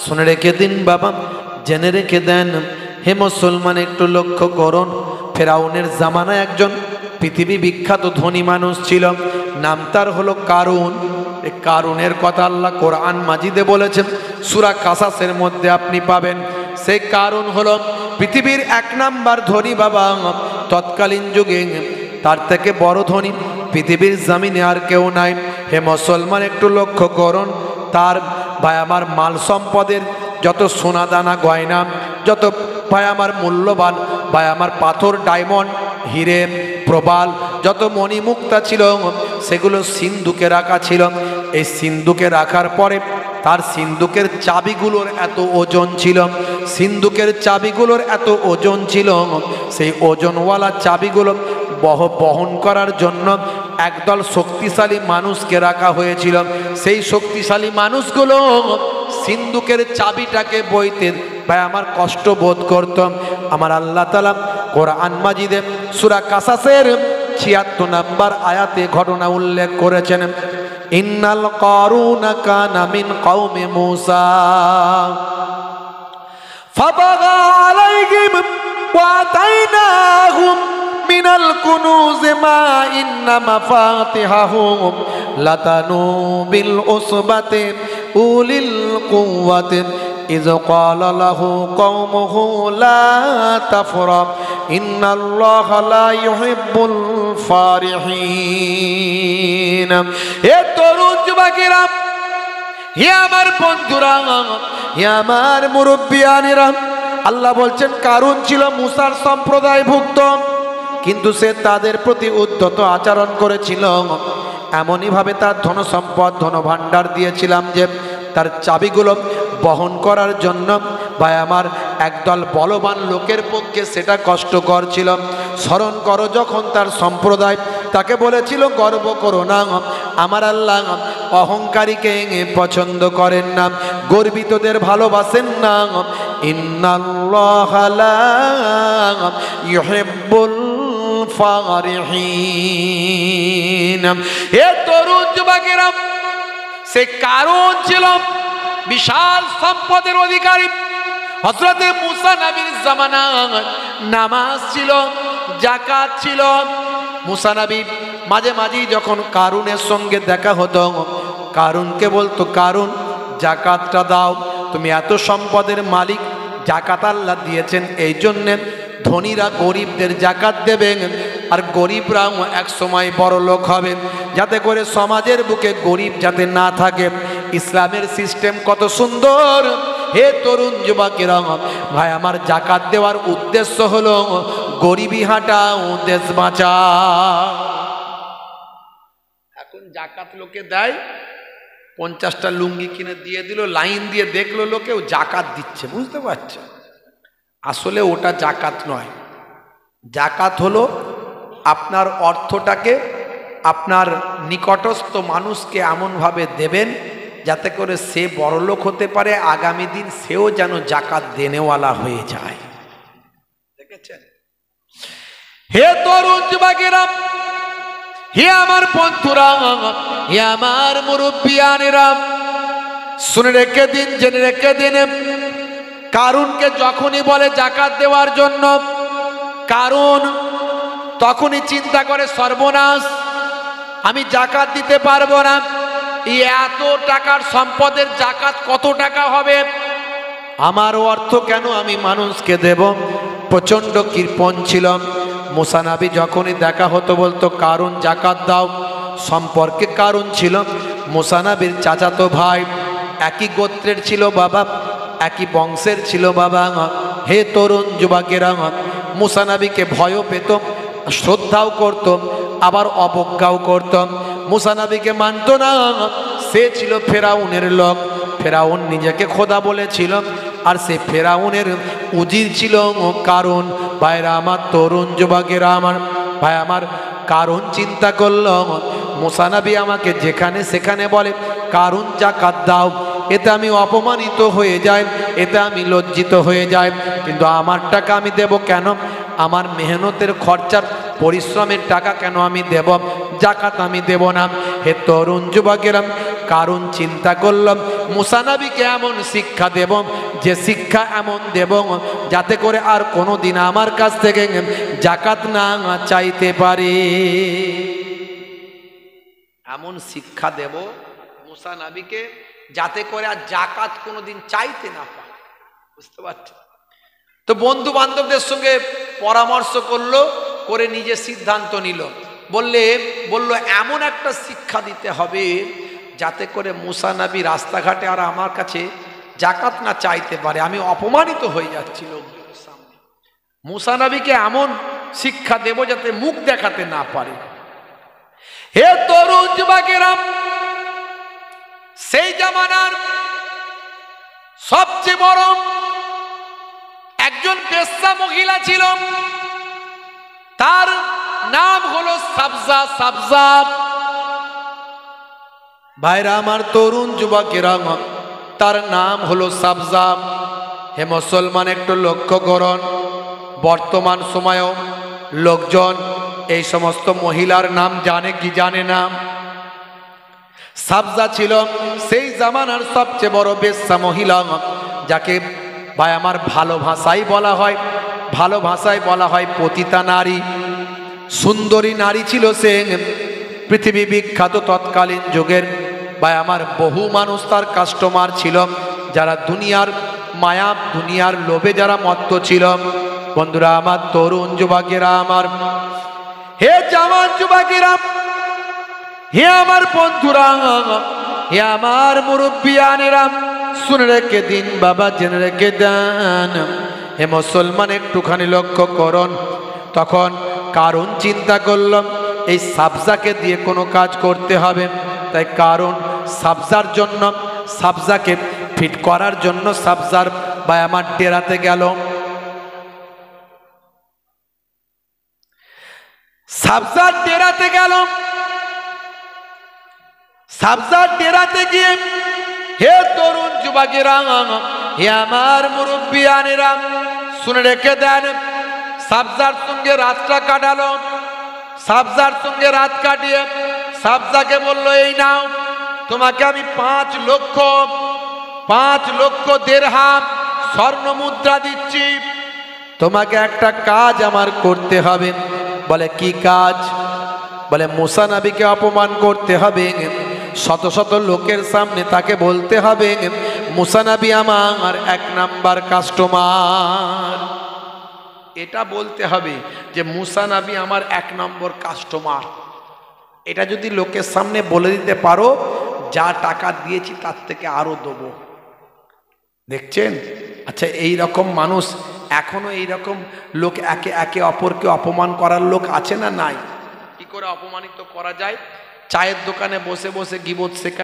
শুনে রেখে দিন বাবা, জেনে রেখে দেন হে মুসলমান, একটু লক্ষ্য করুন। ফেরাউনের জামানায় একজন পৃথিবী বিখ্যাত ধনী মানুষ ছিল, নাম তার হলো কারুন। এই কারুনের কথা আল্লাহ কোরআন মাজিদে বলেছেন, সূরা কাসাসের মধ্যে আপনি পাবেন। সেই কারুন হলো পৃথিবীর 1 নাম্বার ধনী বাবা। তৎকালীন যুগে তার থেকে বড় ধনী পৃথিবীর জমিনে আর কেউ নাই। হে মুসলমান, একটু লক্ষ্য করুন। তার ভাই আমার মাল সম্পদের যত সোনা দানা গয়না, যত ভাই আমার মূল্যবান ভাই আমার পাথর, ডায়মন্ড, হিরে, প্রবাল, যত মণিমুক্তা ছিল সেগুলো সিন্ধুকে রাখা ছিল। এই সিন্ধুকে রাখার পরে তার সিন্ধুকের চাবিগুলোর এত ওজন ছিল, সিন্ধুকের চাবিগুলোর এত ওজন ছিল, সেই ওজনওয়ালা চাবিগুলো বহন করার জন্য একদল শক্তিশালী মানুষকে রাখা হয়েছিল। সেই শক্তিশালী মানুষগুলো সিন্ধুকের চাবিটাকে বইতে ভাই আমার কষ্ট বোধ করত। আমার আল্লাহ তাআলা কোরআন মাজিদে সূরা কাসাসের ৭৬ নম্বর আয়াতে ঘটনা উল্লেখ করেছেন, ইন্নাল কারুনা কানা মিন কওমি মূসা ফাবাগা আলাইহিম ওয়া আতাইনাহুম মিনাল কুনুজ মা ইন্না মাফাতিহাহু লাতানু বিল উসবাতি উলিল কুওয়াতি ইয ক্বালা লাহু কওমুহু লা তাফরাহ ইন্নাল্লাহা লা ইউহিব্বুল ফারিহিন। হে তরুণ যুবকেরা, হে আমার বন্ধুরা, হে আমার মুরব্বিয়ানেরা, আল্লাহ বলছেন কারুন ছিল মুসার সম্প্রদায়ভুক্ত, কিন্তু সে তাদের প্রতি উদ্ধত আচরণ করেছিল। এমনই ভাবে তার ধন সম্পদ, ধন ভাণ্ডার দিয়েছিলাম যে তার চাবিগুলো বহন করার জন্য ভাই আমার একদল বলবান লোকের পক্ষে সেটা কষ্টকর ছিল। স্মরণ করো, যখন তার সম্প্রদায় তাকে বলেছিল গর্ব করো না, আমার আল্লাহ অহংকারীকে পছন্দ করেন না, গর্বিতদের ভালোবাসেন না। ইন্নাল্লাহা লা ইউহিব্বুল ফারিহিন। হে তরুণ যুবকেরা, সে কারুন ছিল বিশাল সম্পদের অধিকারী। হযরতে মুসা নবীর জামানায় নামাজ ছিল, যাকাত ছিল। মুসা নবী মাঝে মাঝে যখন কারুনের সঙ্গে দেখা হতো, কারুনকে বলতো, কারুন যাকাতটা দাও, তুমি এত সম্পদের মালিক, যাকাত আল্লাহ দিয়েছেন এই জন্যে ধনীরা গরিবদের যাকাত দেবেন, আর গরিবরাও এক সময় বড় লোক হবেন, যাতে করে সমাজের বুকে গরিব যাতে না থাকে। ইসলামের সিস্টেম কত সুন্দর। হে তরুণ যুবকেরা, ভাই আমার যাকাত দেওয়ার উদ্দেশ্য হলো গরিবি হাঁটাও, দেশ বাঁচাও। এখন যাকাত লোকে দেয়, 50টা লুঙ্গি কিনে দিয়ে দিল, লাইন দিয়ে দেখলো লোকেও যাকাত দিচ্ছে, বুঝতে পারছে? আসলে ওটা যাকাত নয়। যাকাত হলো আপনার অর্থটাকে আপনার নিকটস্থ মানুষকে এমনভাবে দেবেন যাতে করে সে বড়লোক হতে পারে, আগামী দিন সেও যেন যাকাত দেনেওয়ালা হয়ে যায়। দেখেছেন? হে তরুণ যুবকেরা, হে আমার বন্ধুরা, হে আমার মুরব্বিয়ানেরা, শুনে রেখে দিন, জেনে রেখে দিন, কারুনকে যখনই বলে যাকাত দেওয়ার জন্য, কারুন তখনই চিন্তা করে সর্বনাশ, আমি যাকাত দিতে পারবো না, এত টাকার সম্পদের যাকাত কত টাকা হবে, আমার অর্থ কেন আমি মানুষকে দেব? প্রচন্ড কৃপণ ছিল। মুসা নবী যখনই দেখা হতো বলতো কারুন যাকাত দাও। সম্পর্কে কারুন ছিল মুসা নবীর চাচাতো ভাই, একই গোত্রের ছিল বাবা, একই বংশের ছিল বাবা। হে তরুণ যুবকেরা, মুসা নবীকে ভয়ও পেত, শ্রদ্ধাও করত, আবার অবজ্ঞাও করত। মুসা নবীকে মানত না। সে ছিল ফেরাউনের লোক, ফেরাউন নিজেকে খোদা বলেছিল, আর সে ফেরাউনের উজির ছিল কারুন। ভাইরা আমার, তরুণ যুবকেরা আমার, ভাই আমার, কারুন চিন্তা করল মুসা নবী আমাকে যেখানে সেখানে বলে কারুন যাকাত দাও, এতে আমি অপমানিত হয়ে যাই, এতে আমি লজ্জিত হয়ে যাই, কিন্তু আমার টাকা আমি দেব কেন? আমার মেহনতের খরচার পরিশ্রমের টাকা কেন আমি দেব? যাকাত আমি দেব না। হে তরুণ যুবকেরা, কারণ চিন্তা করলাম মুসা নবীকে এমন শিক্ষা দেব, যে শিক্ষা এমন দেব যাতে করে আর কোনোদিন আমার কাছ থেকে যাকাত না চাইতে পারে। এমন শিক্ষা দেব মুসা নবীকে যাতে করে আর যাকাত কোনোদিন চাইতে না পারে। বুঝতে পারছেন? তো বন্ধু বান্ধবদের সঙ্গে পরামর্শ করলো, করে নিজে সিদ্ধান্ত নিল, বলল এমন একটা শিক্ষা দিতে হবে যাতে করে মুসা নবী রাস্তাঘাটে আর আমার কাছে যাকাত না চাইতে পারে। আমি অপমানিত হয়ে যাচ্ছি লোকজনের সামনে। মুসা নবীকে এমন শিক্ষা দেব যাতে মুখ দেখাতে না পারে। হে তরুণ যুবকেরা, সেই জামানার সবচেয়ে বড় একজন বেশ্যা মহিলা ছিল, তার নাম হলো সাবজা। সাবজা ভাইরা আমার, তরুণ যুবকেরা, তার নাম হলো সাবজা। হে মুসলমান, একটু লক্ষ্য করুন, বর্তমান সময়েও লোকজন এই সমস্ত মহিলার নাম জানে কি জানে না। সাবজা ছিল সেই জামানার সবচেয়ে বড় বেশ্যা মহিলা, যাকে ভাই আমার ভালো ভাষায় বলা হয় পতিতা নারী। সুন্দরী নারী ছিল সে, পৃথিবী বিখ্যাত তৎকালীন যুগের। ভাই আমার বহু মানুষ তার কাস্টমার ছিল, যারা দুনিয়ার মায়া দুনিয়ার লোভে যারা মত্ত ছিল। বন্ধুরা আমার, তরুণ যুবকেরা আমার, হে জওয়ান যুবকেরা, হে আমার বন্ধুরা, হে আমার মুরব্বিয়ানেরা, শুনে রেখে দিন বাবা, জেনে রেখে দেন। হে মুসলমান, একটুখানি লক্ষ্য করুন। তখন কারণ চিন্তা করলাম এই সাবজাকে দিয়ে কোনো কাজ করতে হবে, তাই কারণ সাবজাকে ফিট করার জন্য সাবজার ভাই আমার ডেরাতে গেল। সাবজার ডেরাতে গিয়ে, হে তরুণ যুবকেরা, হে আমার মুরব্বিয়ানেরা, শুনে রেখে দেন। সাবজার সঙ্গে রাতটা কাটালো। সাবজার সঙ্গে রাত কাটিয়ে সাবজাকে বলল, এই নাও, তোমাকে আমি 5 লক্ষ দিরহাম স্বর্ণ মুদ্রা দিচ্ছি, তোমাকে একটা কাজ আমার করতে হবে। বলে কি কাজ? বলে মুসা নবীকে অপমান করতে হবে, শত শত লোকের সামনে তাকে বলতে হবে মুসা নবী আমার 1 নাম্বার কাস্টমার। এটা বলতে হবে যে মুসা নবী আমার 1 নম্বর কাস্টমার। এটা যদি লোকের সামনে বলে দিতে পারো, যা টাকা দিয়েছি তার থেকে আরো দেবো। দেখছেন? আচ্ছা, এই রকম মানুষ এখনো, এই রকম লোক একে অপরকে অপমান করার লোক আছে না নাই? কি করে অপমানিত করা যায়? চায়ের দোকানে বসে বসে গীবত শেখা।